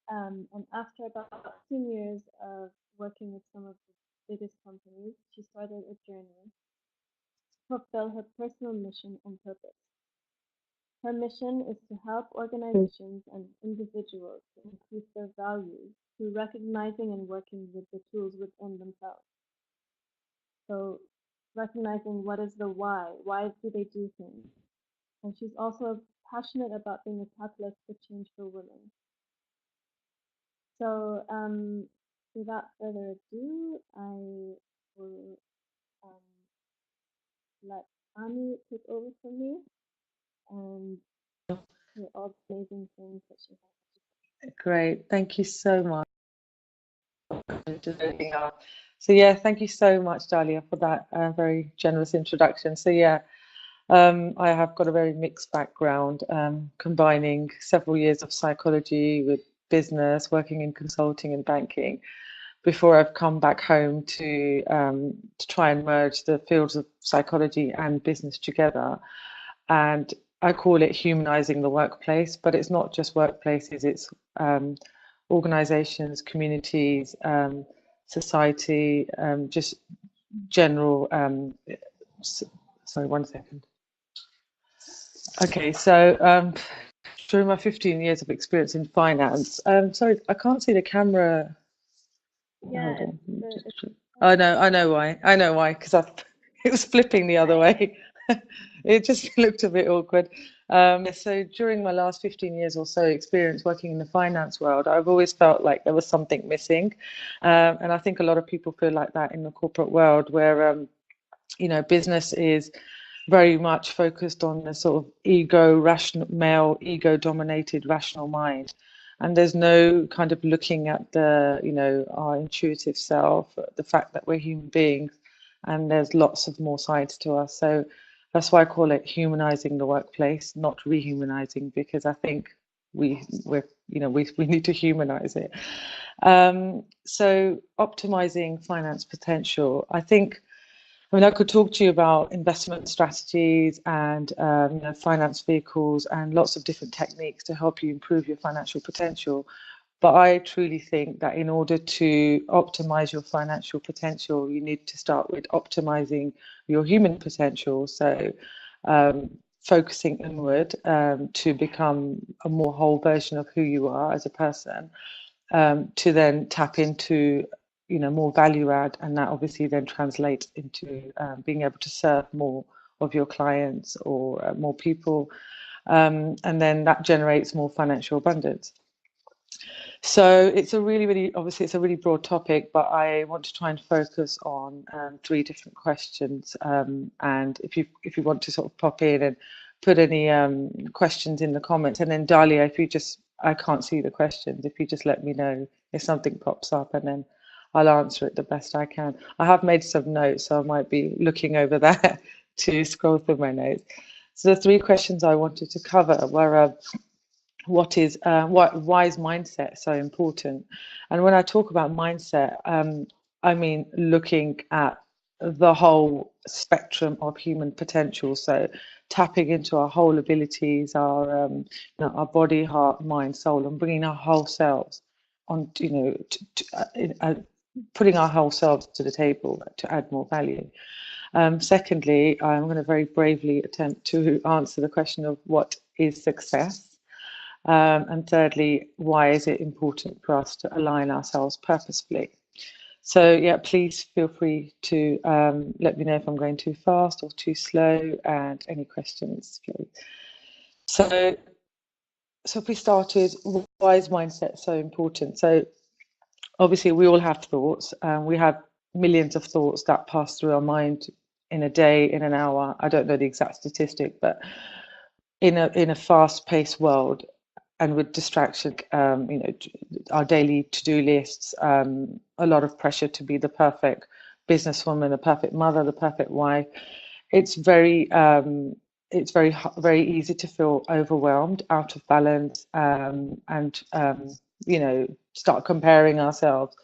And after about 15 years of working with some of the biggest companies, she started a journey to fulfill her personal mission and purpose. Her mission is to help organizations and individuals to increase their value through recognizing and working with the tools within themselves. So, recognizing what is the why do they do things? And she's also passionate about being a catalyst for change for women. So, without further ado, I will um, let Ami take over from me and hear all the amazing things that she has. Great. Thank you so much. Just opening up. So yeah, thank you so much, Dahlia, for that very generous introduction. So yeah, I have got a very mixed background, combining several years of psychology with business, working in consulting and banking, before I've come back home to try and merge the fields of psychology and business together. And I call it humanizing the workplace, but it's not just workplaces, it's organizations, communities, society, just general. Sorry, one second. Okay, so during my 15 years of experience in finance, sorry, I can't see the camera. Yeah, Hold on. it's I know why. I know why, because I it was flipping the other way. It just looked a bit awkward. So during my last 15 years or so experience working in the finance world, I've always felt like there was something missing. And I think a lot of people feel like that in the corporate world where, business is very much focused on the sort of male ego dominated rational mind. And there's no kind of looking at our intuitive self, the fact that we're human beings, and there's lots of more sides to us. So that's why I call it humanizing the workplace, not rehumanizing, because I think we need to humanize it. So optimizing finance potential, I could talk to you about investment strategies and finance vehicles and lots of different techniques to help you improve your financial potential. But I truly think that in order to optimize your financial potential, you need to start with optimizing your human potential. So focusing inward to become a more whole version of who you are as a person, to then tap into more value add, and that obviously then translates into being able to serve more of your clients or more people, and then that generates more financial abundance. So it's a really obviously it's a really broad topic, but I want to try and focus on three different questions, and if you want to sort of pop in and put any questions in the comments, and then Dahlia, if you just, I can't see the questions, if you just let me know if something pops up, and then I'll answer it the best I can. I have made some notes, so I might be looking over that to scroll through my notes. So the three questions I wanted to cover were why is mindset so important? And when I talk about mindset, I mean looking at the whole spectrum of human potential. So tapping into our whole abilities, our body, heart, mind, soul, and bringing our whole selves on, putting our whole selves to the table to add more value. Secondly, I'm going to very bravely attempt to answer the question of what is success. And thirdly, why is it important for us to align ourselves purposefully? So yeah, please feel free to let me know if I'm going too fast or too slow, and any questions, please. So if we started, why is mindset so important? So obviously we all have thoughts, and we have millions of thoughts that pass through our mind in a day, in an hour. I don't know the exact statistic, but in a fast-paced world, and with distraction, our daily to-do lists, a lot of pressure to be the perfect businesswoman, the perfect mother, the perfect wife. It's very easy to feel overwhelmed, out of balance, and start comparing ourselves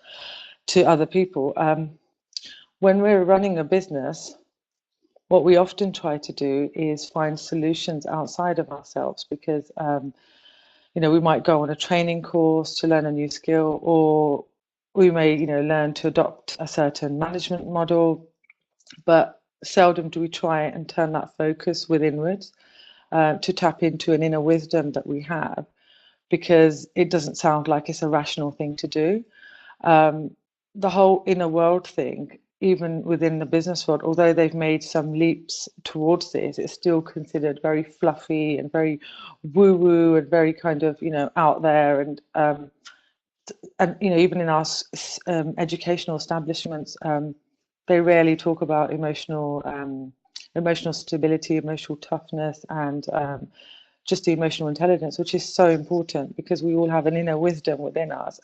to other people. When we're running a business, what we often try to do is find solutions outside of ourselves, because we might go on a training course to learn a new skill, or we may, learn to adopt a certain management model, but seldom do we try and turn that focus withinwards, to tap into an inner wisdom that we have, because it doesn't sound like it's a rational thing to do. Um, the whole inner world thing, even within the business world, although they've made some leaps towards this, it's still considered very fluffy and very woo-woo and very kind of, out there. And even in our educational establishments, they rarely talk about emotional stability, emotional toughness, and just the emotional intelligence, which is so important because we all have an inner wisdom within us.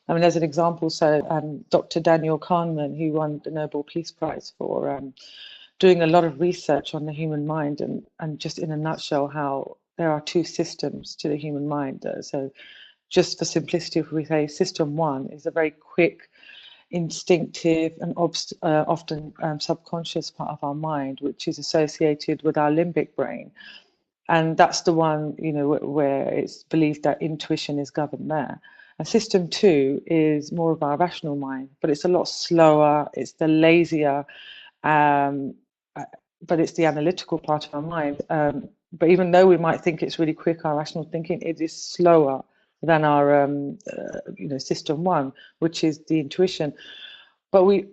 I mean, as an example, so Dr. Daniel Kahneman, who won the Nobel Peace Prize for doing a lot of research on the human mind, and just in a nutshell, how there are two systems to the human mind. So just for simplicity, if we say system one is a very quick, instinctive, and often subconscious part of our mind, which is associated with our limbic brain. And that's the one, where it's believed that intuition is governed there. And system two is more of our rational mind, but it's a lot slower, it's the lazier, um, but it's the analytical part of our mind. But even though we might think it's really quick, our rational thinking, it is slower than our, system one, which is the intuition. But we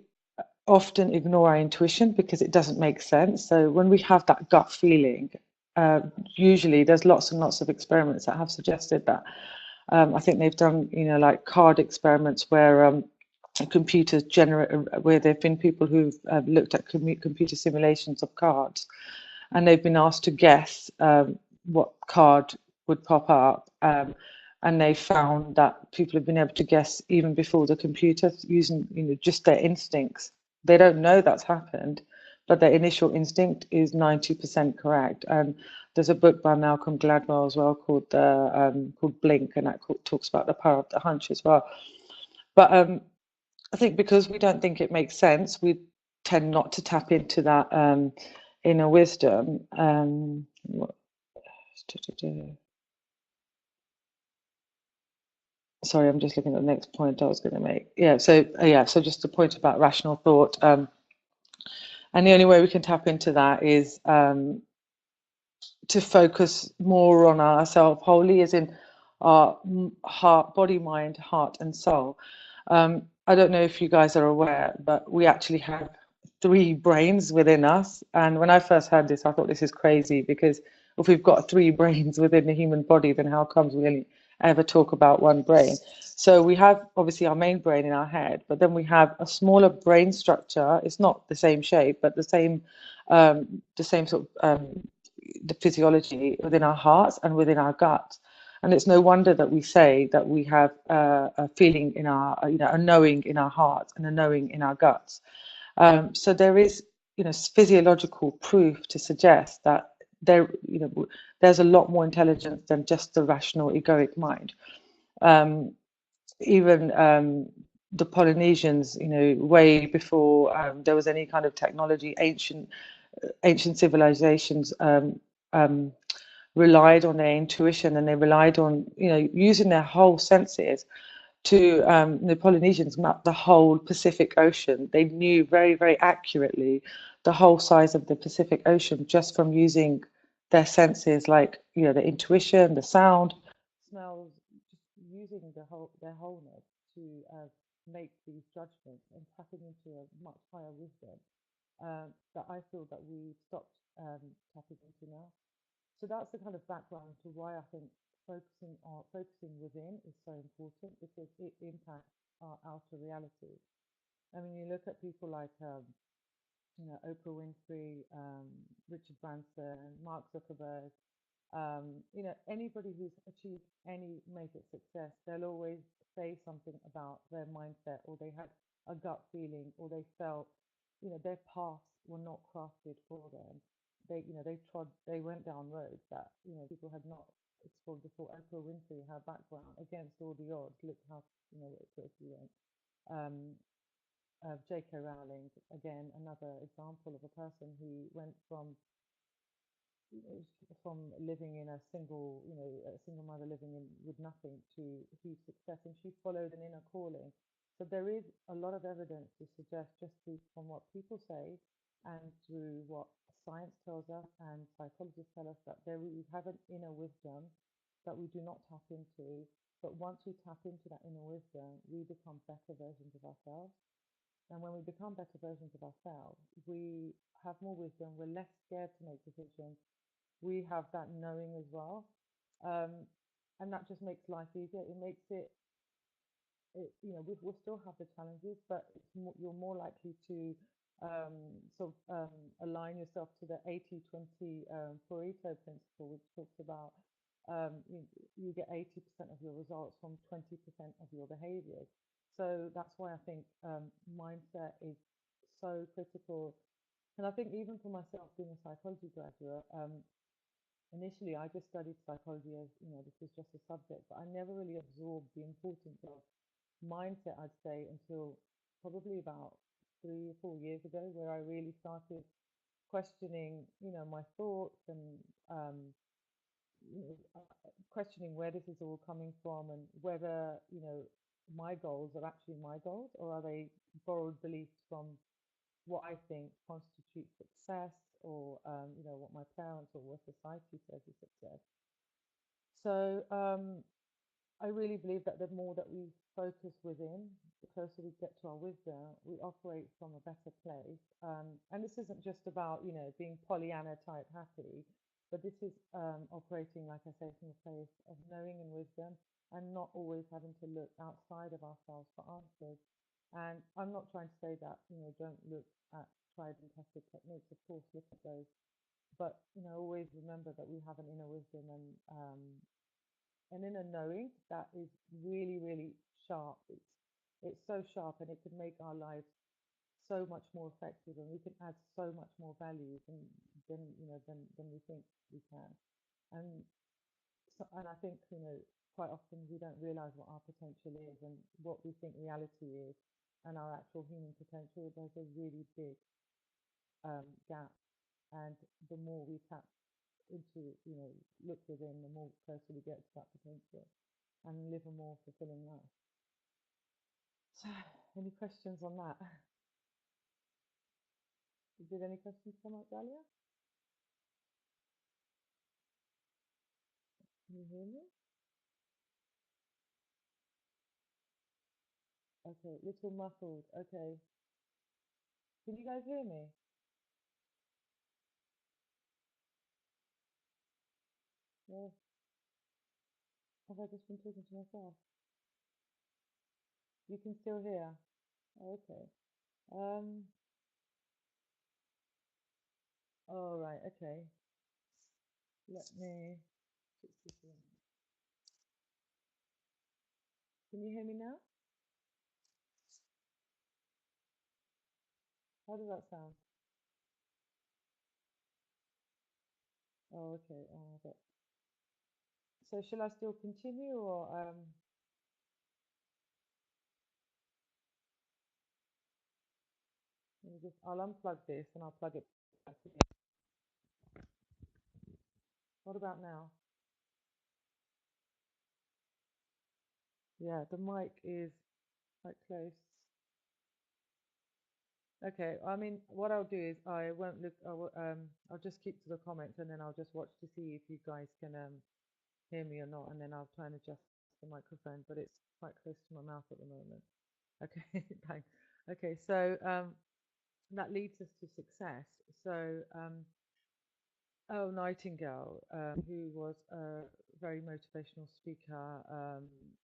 often ignore our intuition because it doesn't make sense. So when we have that gut feeling, uh, usually there's lots and lots of experiments that have suggested that. I think they've done, like card experiments where computers generate, where there have been people who've looked at computer simulations of cards, and they've been asked to guess what card would pop up. And they found that people have been able to guess even before the computer using, just their instincts. They don't know that's happened, but their initial instinct is 90% correct. And there's a book by Malcolm Gladwell as well called Blink, and that talks about the power of the hunch as well. But I think because we don't think it makes sense, we tend not to tap into that inner wisdom. Sorry, I'm just looking at the next point I was going to make. So just the point about rational thought. And the only way we can tap into that is to focus more on ourselves wholly, as in our heart, body, mind, heart, and soul. I don't know if you guys are aware, but we actually have three brains within us. And when I first heard this, I thought this is crazy, because if we've got three brains within the human body, then how comes we only ever talk about one brain? So we have obviously our main brain in our head, but then we have a smaller brain structure. It's not the same shape, but the same sort of the physiology within our hearts and within our guts. And it's no wonder that we say that we have a feeling in our, a knowing in our hearts and a knowing in our guts. So there is, physiological proof to suggest that there's a lot more intelligence than just the rational egoic mind. Even the Polynesians, way before there was any kind of technology, ancient civilizations um, relied on their intuition, and they relied on, using their whole senses to, the Polynesians mapped the whole Pacific Ocean. They knew very, very accurately the whole size of the Pacific Ocean just from using their senses, like, the intuition, the sound, smells, just using their wholeness to make these judgments and tapping into a much higher wisdom that I feel that we stopped tapping into now. So that's the kind of background to why I think focusing within is so important, because it impacts our outer reality. I mean, you look at people like Oprah Winfrey, Richard Branson, Mark Zuckerberg. Anybody who's achieved any major success, they'll always say something about their mindset, or they had a gut feeling, or they felt, their paths were not crafted for them. They went down roads that, people had not explored before. Oprah Winfrey, her background, against all the odds, look how, where she went. Um, J.K. Rowling, again, another example of a person who went from from living in a single, a single mother living in with nothing to huge success, and she followed an inner calling. So there is a lot of evidence to suggest, just from what people say and through what science tells us and psychologists tell us, that there we have an inner wisdom that we do not tap into. But once we tap into that inner wisdom, we become better versions of ourselves. And when we become better versions of ourselves, we have more wisdom, we're less scared to make decisions, we have that knowing as well. Um, and that just makes life easier. It makes we'll still have the challenges, but you're more likely to align yourself to the 80-20 Pareto principle, which talks about you get 80% of your results from 20% of your behaviors. So that's why I think mindset is so critical. And I think even for myself, being a psychology graduate, initially I just studied psychology as, this was just a subject, but I never really absorbed the importance of mindset, I'd say, until probably about 3 or 4 years ago, where I really started questioning, my thoughts and questioning where this is all coming from, and whether, my goals are actually my goals, or are they borrowed beliefs from what I think constitutes success, or what my parents or what society says is success. So I really believe that the more that we focus within, the closer we get to our wisdom, we operate from a better place. And this isn't just about, being Pollyanna type happy, but this is operating, like I say, from a place of knowing and wisdom, and not always having to look outside of ourselves for answers. And I'm not trying to say that, don't look at tried and tested techniques. Of course, look at those. But, always remember that we have an inner wisdom, and in a knowing that is really, really sharp. It's so sharp, and it can make our lives so much more effective, and we can add so much more value than we think we can. And and I think, quite often we don't realize what our potential is and what we think reality is, and our actual human potential. There's a really big gap, and the more we tap into, look within, the more closer we get to that potential and live a more fulfilling life. So, any questions on that? Did any questions come up, Dahlia? Can you hear me? Okay, little muffled. Okay. Can you guys hear me? Well, have I just been talking to myself? You can still hear? Okay. Um, all right, okay. Let me fix this one. Can you hear me now? How does that sound? Oh, okay. Okay. So shall I still continue, or let me just, I'll unplug this and I'll plug it back in. What about now? Yeah, the mic is quite close. Okay, I mean, what I'll do is I won't look, I'll just keep to the comments, and then I'll just watch to see if you guys can hear me or not, and then I'll try and adjust the microphone, but it's quite close to my mouth at the moment. Okay, thanks. Okay, so that leads us to success. So Oh, Nightingale, who was a very motivational speaker,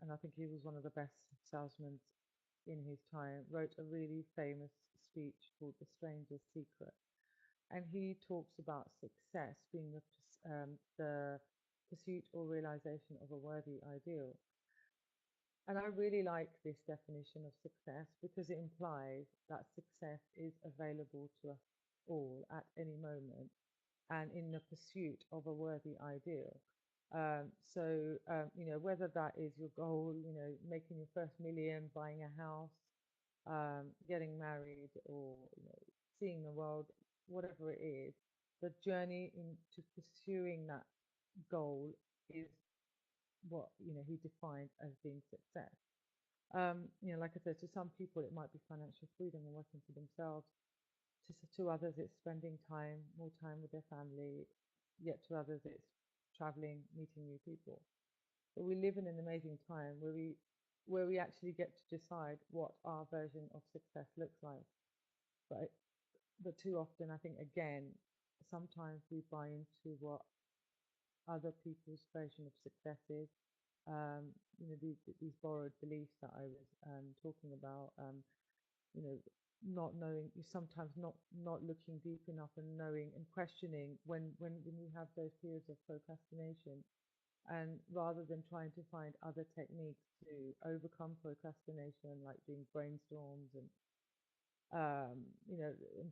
and I think he was one of the best salesmen in his time, wrote a really famous speech called The Stranger's Secret. And he talks about success being the pursuit or realization of a worthy ideal. And I really like this definition of success, because it implies that success is available to us all at any moment, and in the pursuit of a worthy ideal. Whether that is your goal, making your first million, buying a house, getting married, or seeing the world, whatever it is, the journey into pursuing that goal is what he defined as being success. Like I said, to some people it might be financial freedom and working for themselves. To others, it's spending more time with their family. Yet to others, it's traveling, meeting new people. But we live in an amazing time where we actually get to decide what our version of success looks like. But but too often, I think again, sometimes we buy into what other people's version of success is. These borrowed beliefs that I was talking about. You know, not knowing, you sometimes not looking deep enough and knowing and questioning when you have those periods of procrastination, and rather than trying to find other techniques to overcome procrastination, like doing brainstorms and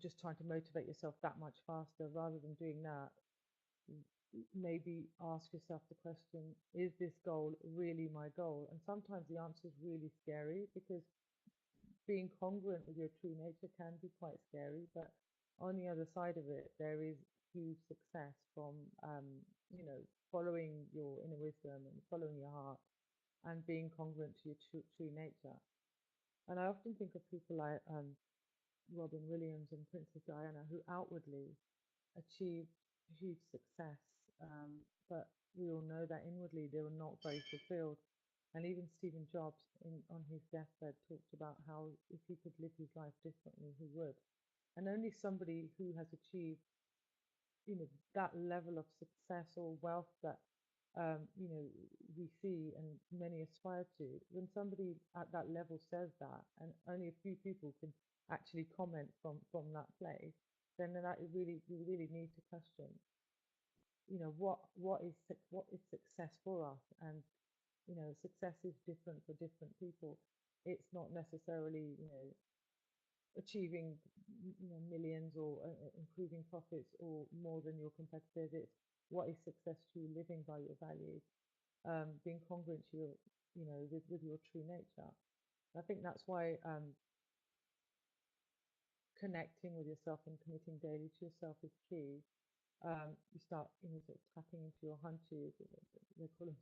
just trying to motivate yourself that much faster, rather than doing that, maybe ask yourself the question, is this goal really my goal? And sometimes the answer is really scary, because being congruent with your true nature can be quite scary, but on the other side of it, there is huge success from, following your inner wisdom and following your heart and being congruent to your true nature. And I often think of people like Robin Williams and Princess Diana, who outwardly achieved huge success, but we all know that inwardly they were not very fulfilled. And even Stephen Jobs, on his deathbed, talked about how if he could live his life differently, he would. And only somebody who has achieved, that level of success or wealth that, we see and many aspire to. When somebody at that level says that, and only a few people can actually comment from that place, then that we really need to question, what is success for us. And success is different for different people. It's not necessarily achieving millions, or improving profits or more than your competitors. It's what is success to you, living by your values, being congruent to your with your true nature. I think that's why connecting with yourself and committing daily to yourself is key. You start, sort of tapping into your hunches. They call them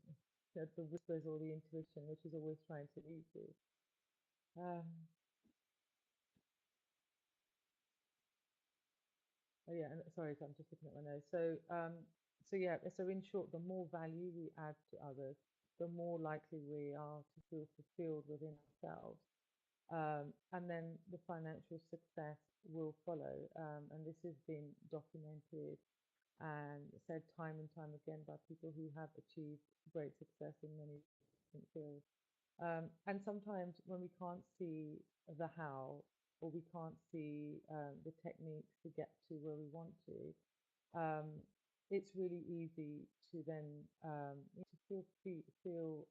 the whispers, or the intuition, which is always trying to lead you. Um, oh yeah, and sorry, so I'm just looking at my nose. So yeah, so in short, the more value we add to others, the more likely we are to feel fulfilled within ourselves. And then the financial success will follow. And this has been documented and said time and time again by people who have achieved great success in many different fields. And sometimes when we can't see the how, or we can't see the techniques to get to where we want to, um, it's really easy to then to feel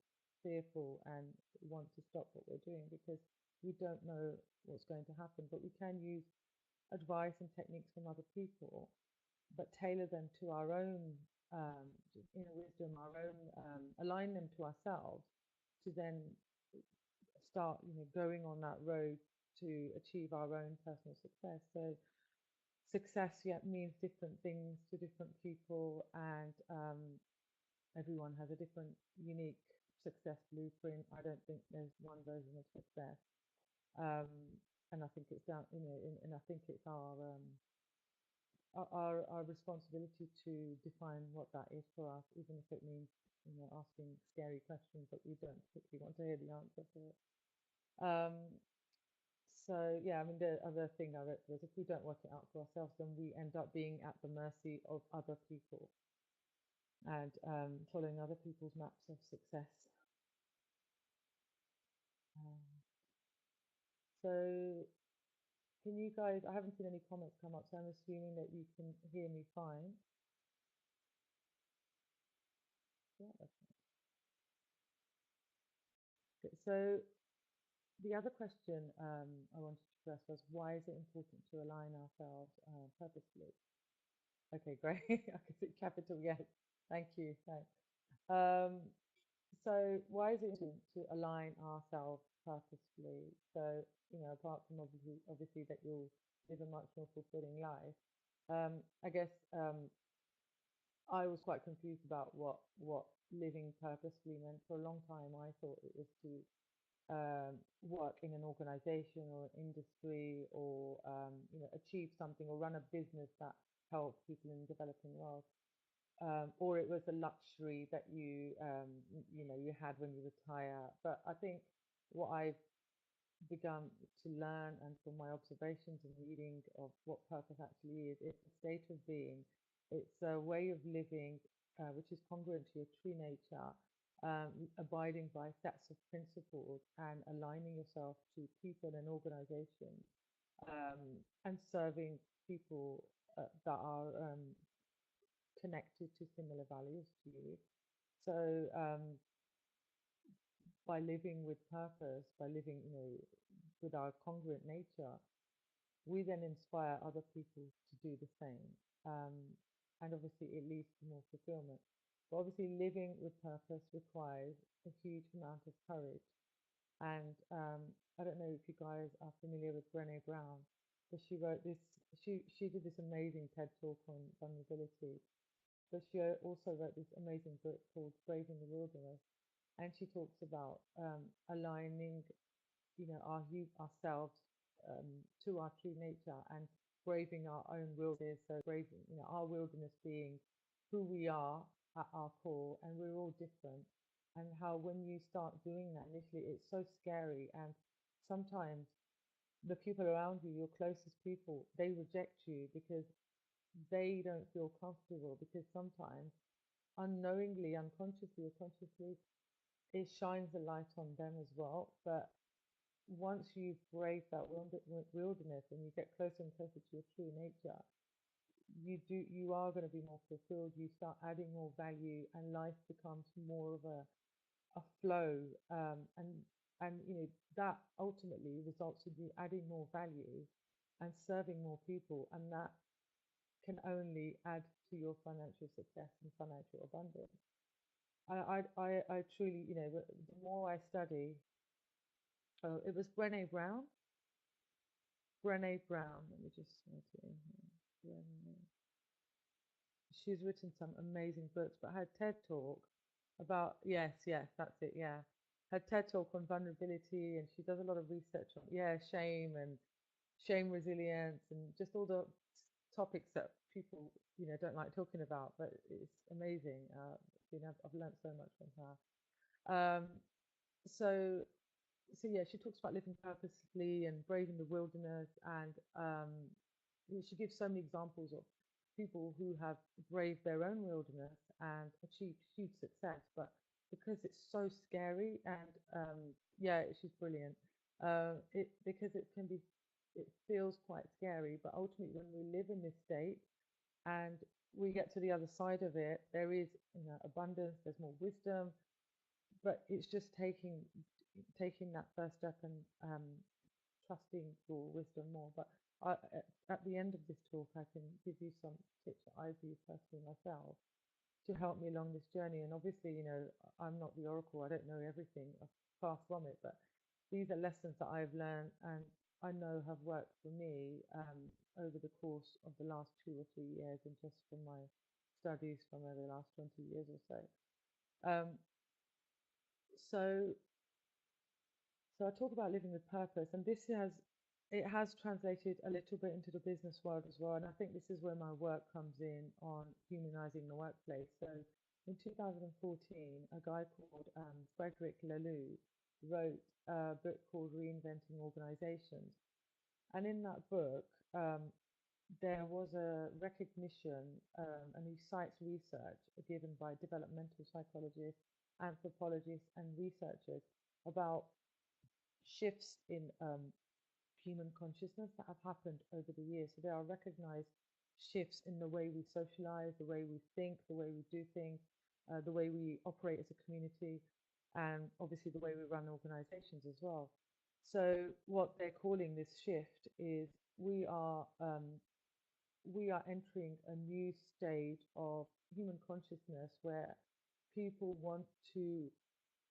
fearful and want to stop what we're doing, because we don't know what's going to happen. But we can use advice and techniques from other people, but tailor them to our own inner wisdom, our own, align them to ourselves, to then start, going on that road to achieve our own personal success. So success, yeah, means different things to different people, and everyone has a different, unique success blueprint. I don't think there's one version of success, um, and I think it's down, and I think it's our responsibility to define what that is for us, even if it means, asking scary questions that we don't particularly want to hear the answer for. Um, so yeah, I mean, the other thing I wrote was, if we don't work it out for ourselves, then we end up being at the mercy of other people, and following other people's maps of success. Um, so can you guys? I haven't seen any comments come up, so I'm assuming that you can hear me fine. Yeah, that's good. So the other question I wanted to address was, why is it important to align ourselves purposefully? Okay, great. I can see capital yes. Thank you. Thanks. Um, so why is it important to align ourselves purposefully? So, apart from obviously that you'll live a much more fulfilling life, I guess I was quite confused about what living purposefully meant. For a long time, I thought it was to work in an organization or an industry, or achieve something or run a business that helped people in the developing world, or it was a luxury that you had when you retire. But I think what I've begun to learn, and from my observations and reading of what purpose actually is, it's a state of being. It's a way of living which is congruent to your true nature, abiding by sets of principles and aligning yourself to people and organizations, and serving people that are connected to similar values to you. So by living with purpose, by living, with our congruent nature, we then inspire other people to do the same. And obviously, it leads to more fulfillment. But obviously, living with purpose requires a huge amount of courage. And I don't know if you guys are familiar with Brené Brown, but she wrote this. She did this amazing TED talk on vulnerability. But she also wrote this amazing book called Brave in the Wilderness, and she talks about aligning, ourselves to our true nature, and braving our own wilderness. So braving, our wilderness being who we are at our core, and we're all different. And how when you start doing that initially, it's so scary, and sometimes the people around you, your closest people, they reject you because they don't feel comfortable, because sometimes unknowingly, unconsciously or consciously, it shines a light on them as well. But once you brave that wilderness and you get closer and closer to your true nature, you are going to be more fulfilled. You start adding more value, and life becomes more of a flow. And that ultimately results in you adding more value and serving more people, and that can only add to your financial success and financial abundance. I truly, the more I study, oh, it was Brené Brown. Brené Brown. Let me just write it in here. She's written some amazing books, but her TED talk about, yes, that's it, yeah. Her TED talk on vulnerability, and she does a lot of research on, shame and shame resilience, and just all the topics that people, don't like talking about, but it's amazing. I've learned so much from her. Um, so yeah, she talks about living purposefully and braving the wilderness, and she gives so many examples of people who have braved their own wilderness and achieved huge success. But because it's so scary, and yeah, she's brilliant. It because it feels quite scary, but ultimately, when we live in this state and we get to the other side of it, there is, abundance. There's more wisdom, but it's just taking that first step, and trusting your wisdom more. But at the end of this talk, I can give you some tips that I've used personally myself to help me along this journey. And obviously, I'm not the oracle. I don't know everything. I'm far from it. But these are lessons that I've learned, and I know have worked for me over the course of the last 2 or 3 years, and just from my studies from over the last 20 years or so. Um, so So I talk about living with purpose, and it has translated a little bit into the business world as well. And I think this is where my work comes in on humanizing the workplace. So in 2014, a guy called Frederick Laloux wrote a book called Reinventing Organizations. And in that book, there was a recognition, and he cites research given by developmental psychologists, anthropologists, and researchers about shifts in human consciousness that have happened over the years. So there are recognized shifts in the way we socialize, the way we think, the way we do things, the way we operate as a community, and obviously the way we run organizations as well. So what they're calling this shift is we are entering a new stage of human consciousness where people want to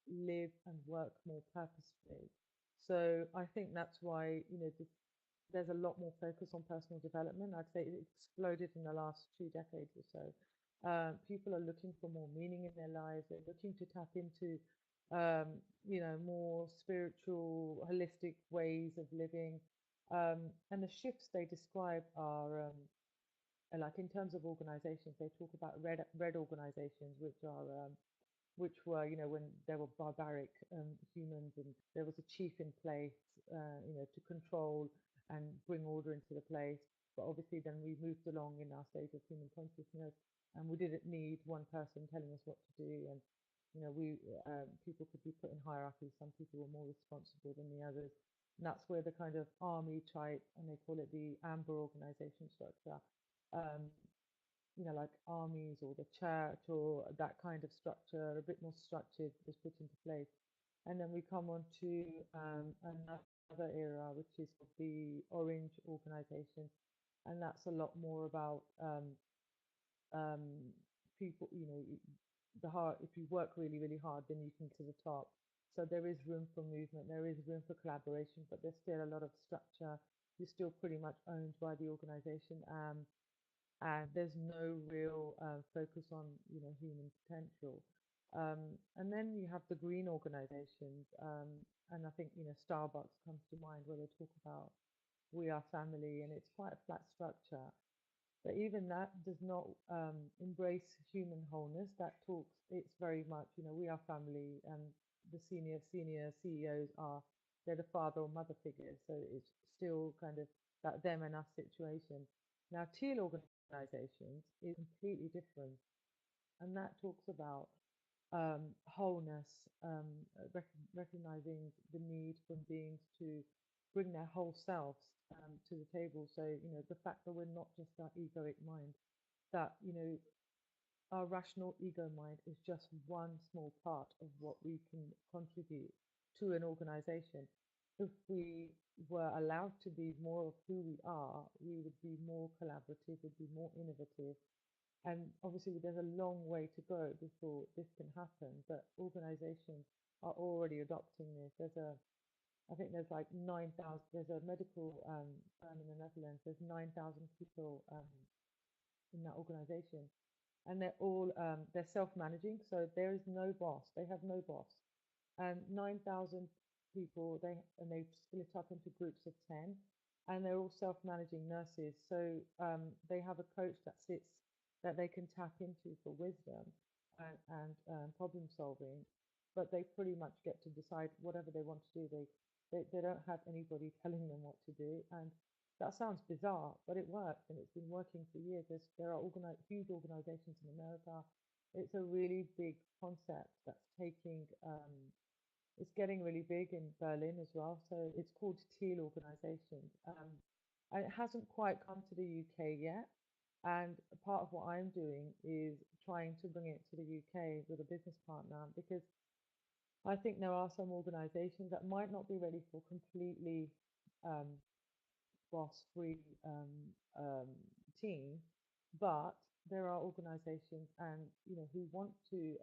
live and work more purposefully. So I think that's why, there's a lot more focus on personal development. I'd say it exploded in the last 2 decades or so. People are looking for more meaning in their lives. They're looking to tap into, more spiritual, holistic ways of living. And the shifts they describe are like in terms of organizations, they talk about red organizations, which were, when there were barbaric humans and there was a chief in place, to control and bring order into the place. But obviously, then we moved along in our state of human consciousness, and we didn't need one person telling us what to do. And we people could be put in hierarchy. Some people were more responsible than the others, and that's where the kind of army type, and they call it the amber organization structure. Um, like armies or the church or that kind of structure, a bit more structured, was put into place. And then we come on to another era, which is the Orange organization. And that's a lot more about um, people, the hard, if you work really, really hard, then you can get to the top. So there is room for movement, there is room for collaboration, but there's still a lot of structure. You're still pretty much owned by the organization. And there's no real focus on human potential. And then you have the green organizations, and I think Starbucks comes to mind where they talk about we are family, and it's quite a flat structure. But even that does not embrace human wholeness. That talks, it's very much we are family, and the senior CEOs are they're the father or mother figures, so it's still kind of that them and us situation. Now, teal organizations is completely different, and that talks about wholeness, recognizing the need for beings to bring their whole selves to the table. So, the fact that we're not just our egoic mind, that, our rational ego mind is just one small part of what we can contribute to an organization. If we were allowed to be more of who we are, we would be more collaborative, would be more innovative. And obviously, there's a long way to go before this can happen, but organizations are already adopting this. I think there's like 9,000, there's a medical firm in the Netherlands, there's 9,000 people in that organization, and they're all they're self-managing, so there is no boss. They have no boss, and 9,000 people. They split up into groups of 10, and they're all self-managing nurses. So they have a coach that sits that they can tap into for wisdom and problem solving, but they pretty much get to decide whatever they want to do. They don't have anybody telling them what to do, and that sounds bizarre, but it works, and it's been working for years. There are huge organizations in America. It's a really big concept that's it's getting really big in Berlin as well. So it's called Teal Organization. And it hasn't quite come to the UK yet. And part of what I'm doing is trying to bring it to the UK with a business partner, because I think there are some organizations that might not be ready for completely um, boss-free team, but there are organizations and who want to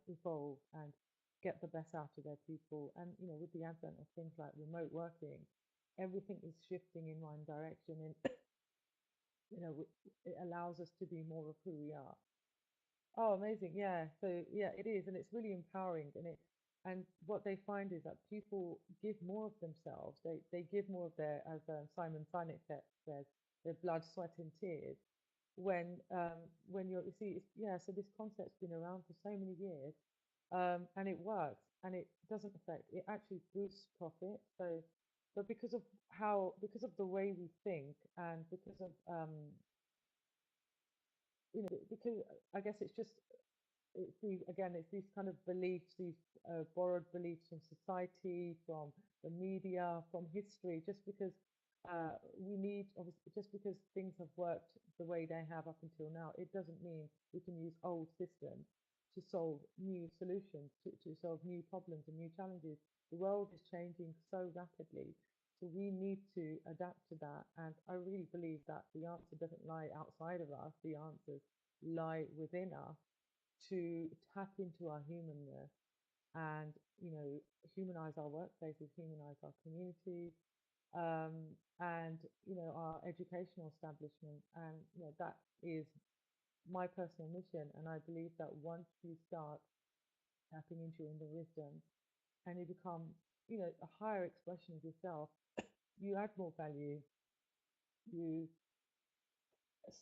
evolve and get the best out of their people. And with the advent of things like remote working, everything is shifting in one direction, and it allows us to be more of who we are. Oh, amazing. Yeah. So yeah, it is, and it's really empowering. And what they find is that people give more of themselves. They give more of their, as Simon Sinek says, their blood, sweat, and tears. When you see, yeah. So this concept's been around for so many years, and it works, and it doesn't affect. It actually boosts profit. So, but because of the way we think, and because of because I guess it's these kind of beliefs, these borrowed beliefs from society, from the media, from history. Just because we need, obviously, just because things have worked the way they have up until now, it doesn't mean we can use old systems to solve new solutions, to solve new problems and new challenges. The world is changing so rapidly, so we need to adapt to that. And I really believe that the answer doesn't lie outside of us, the answers lie within us, to tap into our humanness and humanize our workplaces, humanize our communities, and our educational establishment. And that is my personal mission. And I believe that once you start tapping into your inner wisdom and you become a higher expression of yourself, you add more value, you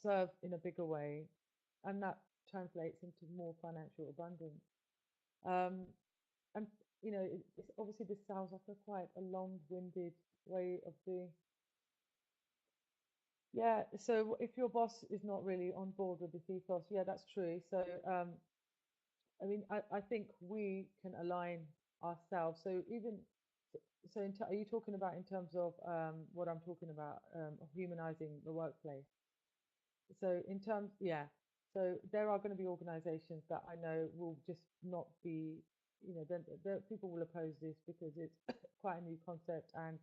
serve in a bigger way, and that translates into more financial abundance. Um, and it's obviously, this sounds like a quite a long-winded way of doing. Yeah, so if your boss is not really on board with this ethos, yeah, that's true. So I mean, I think we can align ourselves. So even so, are you talking about in terms of what I'm talking about, of humanizing the workplace? So in terms, yeah. So there are going to be organizations that I know will just not be, people will oppose this because it's quite a new concept, and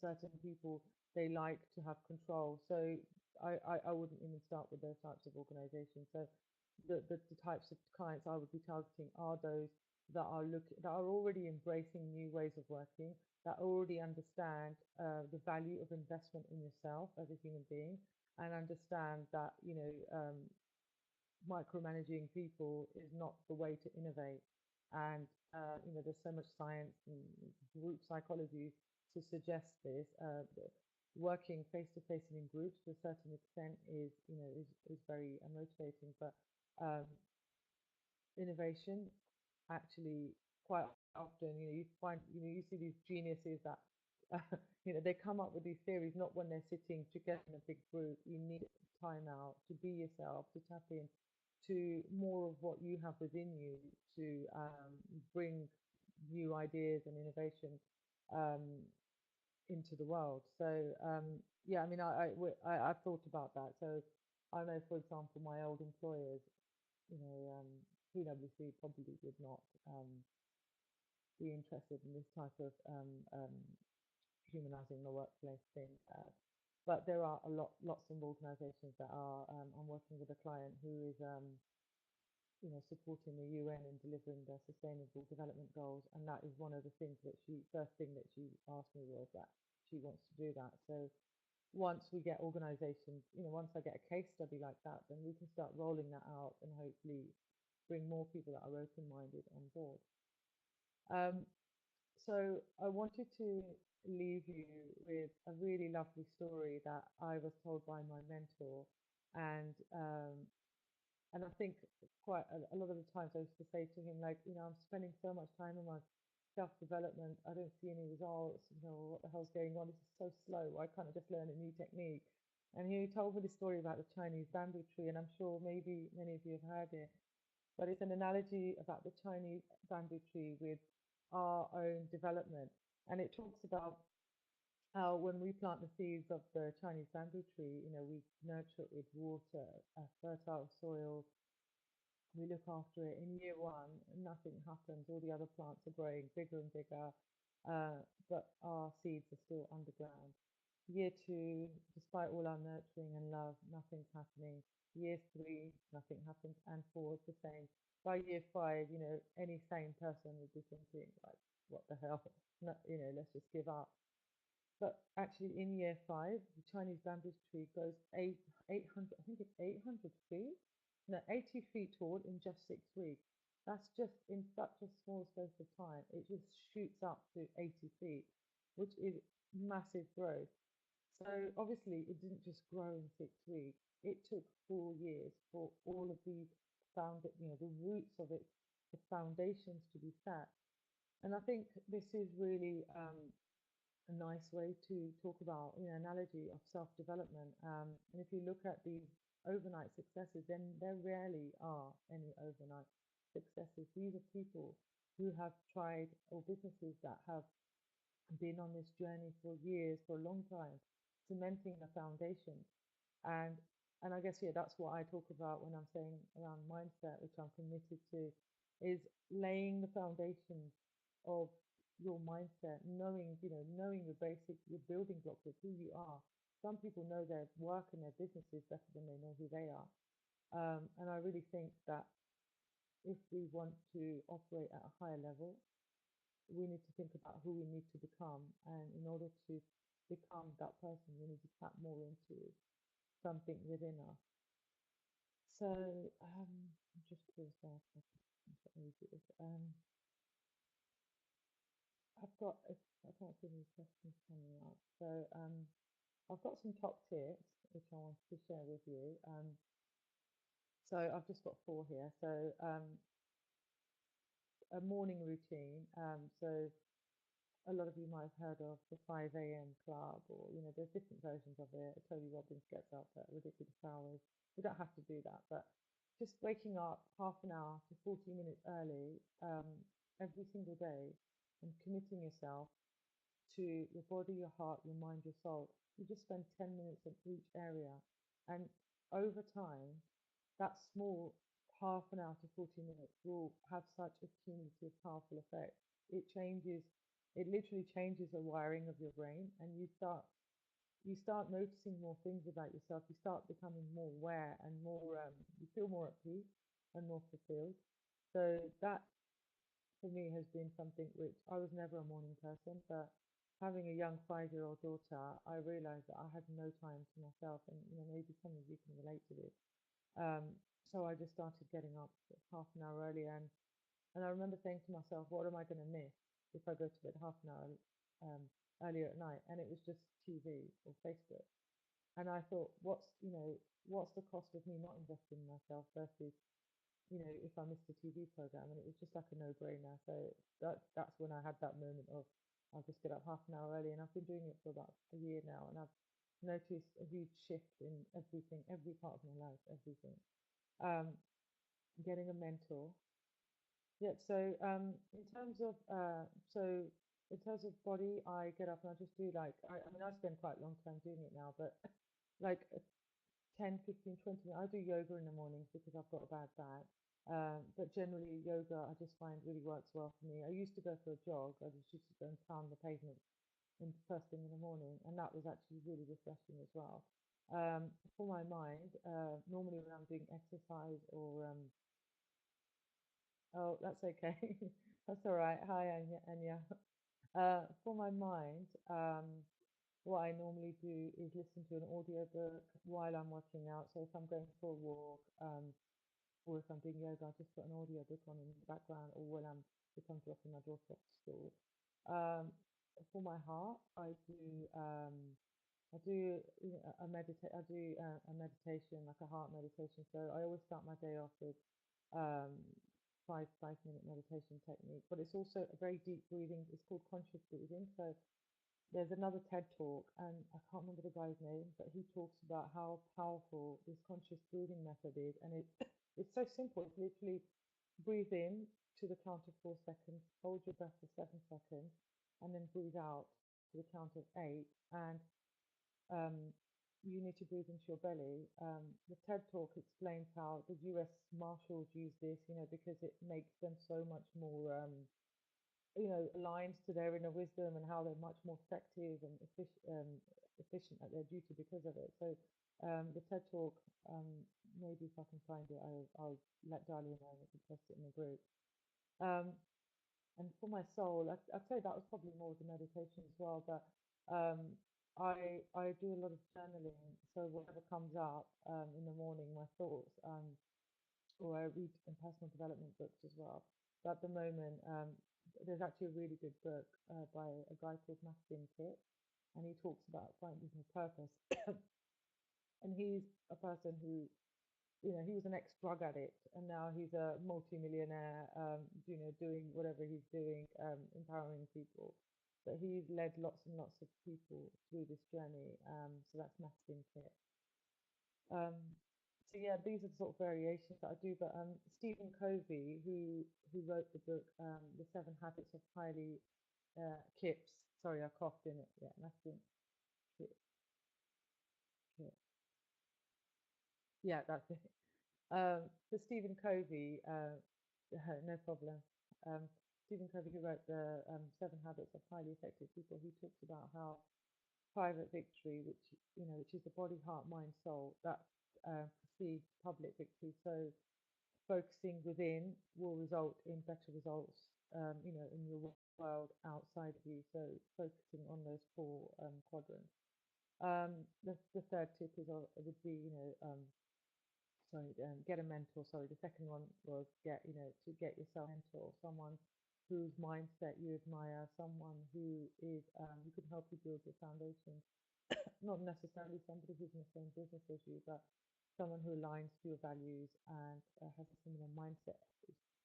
certain people, they like to have control. So I wouldn't even start with those types of organizations. So the types of clients I would be targeting are those that are already embracing new ways of working, that already understand the value of investment in yourself as a human being, and understand that micromanaging people is not the way to innovate. And there's so much science and group psychology to suggest this. That working face to face and in groups to a certain extent is very motivating, but um, innovation actually, quite often, you find, you see these geniuses that they come up with these theories not when they're sitting together in a big group. You need time out to be yourself, to tap in to more of what you have within you, to bring new ideas and innovation um, into the world. So yeah, I mean, I've thought about that. So I know, for example, my old employers, PwC probably would not be interested in this type of humanizing the workplace thing. But there are lots of organizations that are. I'm working with a client who is, supporting the UN in delivering their sustainable development goals, and that is one of the things that first thing that she asked me was that she wants to do that. So once we get organizations, once I get a case study like that, then we can start rolling that out and hopefully bring more people that are open-minded on board. Um, so I wanted to leave you with a really lovely story that I was told by my mentor, and I think quite a lot of the times I used to say to him, like, I'm spending so much time on my self-development, I don't see any results, what the hell's going on? This is so slow. Why can't I just learn a new technique? And he told me the story about the Chinese bamboo tree, and I'm sure maybe many of you have heard it, but it's an analogy about the Chinese bamboo tree with our own development. And it talks about how when we plant the seeds of the Chinese bamboo tree, we nurture it with water, a fertile soil, we look after it. In year one, nothing happens. All the other plants are growing bigger and bigger, but our seeds are still underground. Year two, despite all our nurturing and love, nothing's happening. Year three, nothing happens, and four, it's the same. By year five, any sane person would be thinking, like, what the hell? No, let's just give up. But actually, in year five, the Chinese bamboo tree grows 800, I think it's 800 feet, no, 80 feet tall in just 6 weeks. That's just in such a small space of time. It just shoots up to 80 feet, which is massive growth. So obviously, it didn't just grow in 6 weeks. It took 4 years for all of the the roots of it, the foundations to be set. And I think this is really a nice way to talk about, analogy of self-development. And if you look at these overnight successes, then there rarely are any overnight successes. These are people who have tried, or businesses that have been on this journey for years, for a long time, cementing the foundation. And I guess, yeah, that's what I talk about when I'm saying around mindset, which I'm committed to, is laying the foundations of your mindset, knowing your basic, your building blocks of who you are. Some people know their work and their businesses better than they know who they are. And I really think that if we want to operate at a higher level, we need to think about who we need to become. And in order to become that person. We need to tap more into something within us. So just pause there for a second. Let me do this. I've got, I can't see any questions coming up. So I've got some top tips which I wanted to share with you. So I've just got four here. So a morning routine. So a lot of you might have heard of the 5 a.m. club, or there's different versions of it. Tony Robbins gets up at ridiculous hours. We don't have to do that, but just waking up half an hour to 40 minutes early every single day and committing yourself to your body, your heart, your mind, your soul. You just spend 10 minutes in each area, and over time, that small half an hour to 40 minutes will have such a cumulative, powerful effect. It changes, it literally changes the wiring of your brain, and you start noticing more things about yourself. You start becoming more aware and more, you feel more at peace and more fulfilled. So that for me has been something which I was never a morning person, but having a young 5-year-old daughter, I realized that I had no time to myself, and maybe some of you can relate to this. So I just started getting up half an hour earlier, and I remember saying to myself, what am I going to miss if I go to bed half an hour earlier at night? And it was just TV or Facebook. And I thought, what's the cost of me not investing in myself versus, if I missed a TV program? And it was just like a no-brainer. So that's when I had that moment of, I'll just get up half an hour early, and I've been doing it for about a year now, and I've noticed a huge shift in everything, every part of my life, everything. Um, Getting a mentor. Yeah, so in terms of body, I get up and I just do like I mean I spend quite a long time doing it now, but like 10, 15, 20 minutes. I do yoga in the mornings because I've got a bad back. But generally yoga I just find really works well for me. I used to go for a jog. I just used to go and pound the pavement in first thing in the morning, and that was actually really refreshing as well. For my mind, normally when I'm doing exercise or oh, that's okay. That's all right. Hi, Anya. For my mind, what I normally do is listen to an audiobook while I'm working out. So if I'm going for a walk, or if I'm doing yoga, I just put an audiobook on in the background, or when if I'm dropping my daughter off to school. Um, for my heart, I do a meditation, like a heart meditation. So I always start my day off with um, 5 minute meditation technique, but it's also a very deep breathing. It's called conscious breathing. So there's another TED talk, and I can't remember the guy's name, but he talks about how powerful this conscious breathing method is, and it's so simple. It's literally breathe in to the count of 4 seconds, hold your breath for 7 seconds, and then breathe out to the count of eight, and um, you need to breathe into your belly. The TED Talk explains how the US Marshals use this, because it makes them so much more, aligned to their inner wisdom, and how they're much more effective and efficient at their duty because of it. So the TED Talk, maybe if I can find it, I'll let Dahlia know, we can post it in the group. Um, and for my soul, I'd say that was probably more of the meditation as well, but I do a lot of journaling. So whatever comes up in the morning, my thoughts, or I read in personal development books as well. But at the moment, there's actually a really good book by a guy called Mastin Kipp, and he talks about finding your purpose. And he's a person who, he was an ex-drug addict, and now he's a multi-millionaire, doing whatever he's doing, empowering people. But he's led lots and lots of people through this journey. So that's Mastin Kit. Um, so yeah, these are the sort of variations that I do. But Stephen Covey, who wrote the book, The 7 Habits of Highly Kips. Sorry, I coughed in it. Yeah, Mastin Kit. Kit. Yeah, that's it. For Stephen Covey, no problem. Um, Stephen Covey, who wrote the 7 Habits of Highly Effective People, he talks about how private victory, which is the body, heart, mind, soul, that precedes public victory. So focusing within will result in better results, in your world outside of you. So focusing on those four quadrants. The third tip is would be, get a mentor. Sorry, the second one was to get yourself a mentor, someone whose mindset you admire, someone who can help you build your foundation. Not necessarily somebody who's in the same business as you, but someone who aligns to your values and has a similar mindset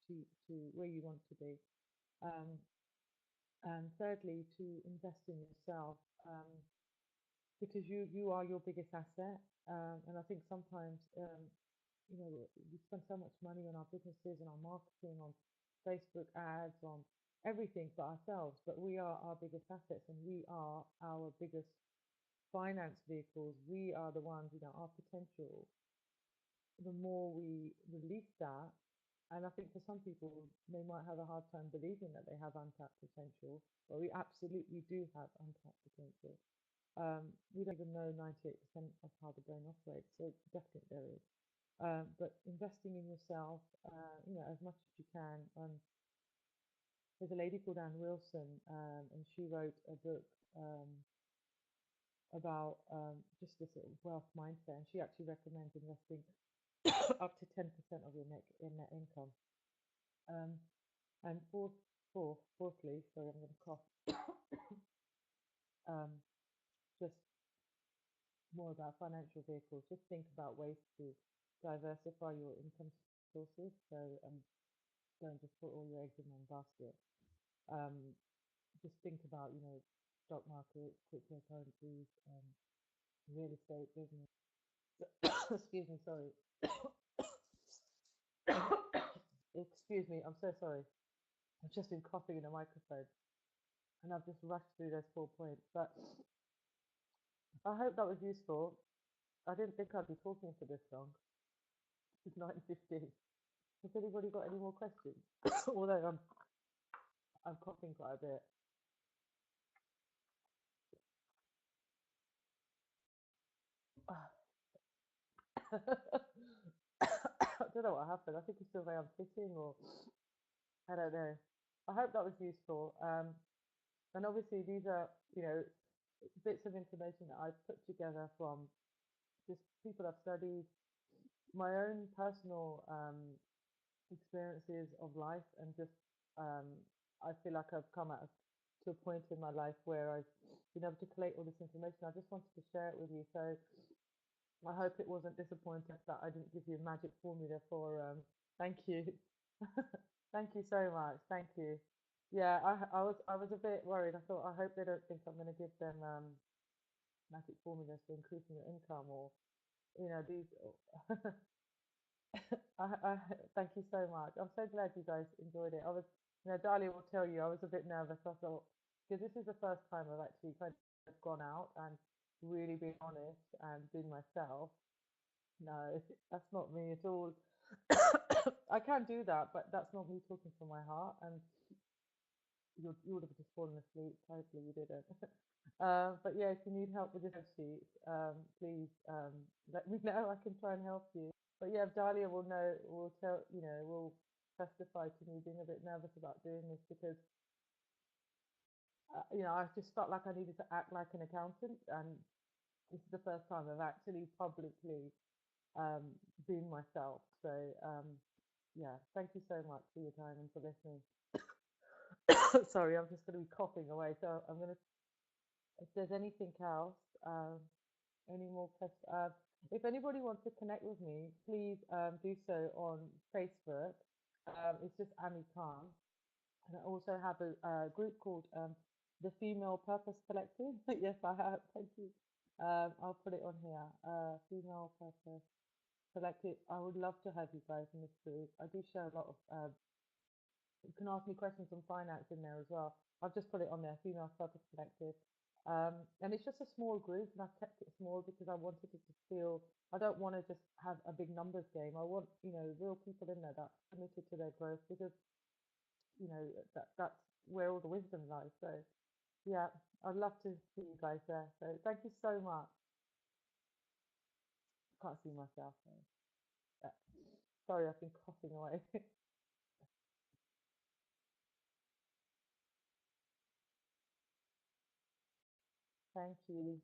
to where you want to be. Um, and thirdly, to invest in yourself. Because you are your biggest asset. And I think sometimes, we spend so much money on our businesses and our marketing, on Facebook ads, on everything but ourselves. But we are our biggest assets, and we are our biggest finance vehicles. We are the ones, our potential. The more we release that, and I think for some people, they might have a hard time believing that they have untapped potential, but we absolutely do have untapped potential. We don't even know 98% of how the brain operates, so definitely there is. But investing in yourself, as much as you can. There's a lady called Anne Wilson, and she wrote a book about just this sort of wealth mindset, and she actually recommends investing up to 10% of your net income. Um, and fourthly, sorry, I'm going to cough. Um, just more about financial vehicles. Just think about ways to diversify your income sources. So don't just put all your eggs in one basket. Um, just think about, stock market, cryptocurrencies, real estate business. Excuse me, sorry. Excuse me, I'm so sorry. I've just been coughing in a microphone and I've just rushed through those 4 points. But I hope that was useful. I didn't think I'd be talking for this long. It's 9:15. Has anybody got any more questions? Although I'm coughing quite a bit. I don't know what happened. I think it's the way I'm sitting, or I don't know. I hope that was useful. And obviously, these are, bits of information that I've put together from just people I've studied, my own personal experiences of life, and just I feel like I've come to a point in my life where I've been able to collate all this information. I just wanted to share it with you. So I hope it wasn't disappointing that I didn't give you a magic formula for. Thank you, thank you so much. Thank you. Yeah, I was a bit worried. I thought I hope they don't think I'm going to give them magic formulas for increasing your income, or these. Thank you so much. I'm so glad you guys enjoyed it. Dahlia will tell you, I was a bit nervous. I thought, because this is the first time I've actually kind of gone out and really been honest and been myself. No, that's not me at all. I can do that, but that's not me talking from my heart. And you would have just fallen asleep. Hopefully, you didn't. But yeah, if you need help with the spreadsheet, please let me know. I can try and help you. But yeah, Dahlia will know, will tell, will testify to me being a bit nervous about doing this because, I just felt like I needed to act like an accountant. And this is the first time I've actually publicly been myself. So, yeah, thank you so much for your time and for listening. Sorry, I'm just going to be coughing away. So I'm going to, if there's anything else, any more questions? If anybody wants to connect with me, please do so on Facebook. It's just Ami Khan. And I also have a group called the Female Purpose Collective. Yes, I have. Thank you. I'll put it on here. Female Purpose Collective. I would love to have you guys in this group. I do share a lot of you can ask me questions on finance in there as well. I've just put it on there, Female Purpose Collective. And it's just a small group, and I've kept it small because I wanted it to feel, I don't want to just have a big numbers game. I want, real people in there that are committed to their growth because, that's where all the wisdom lies. So, yeah, I'd love to see you guys there. So, thank you so much. Can't see myself. So, yeah. Sorry, I've been coughing away. Thank you.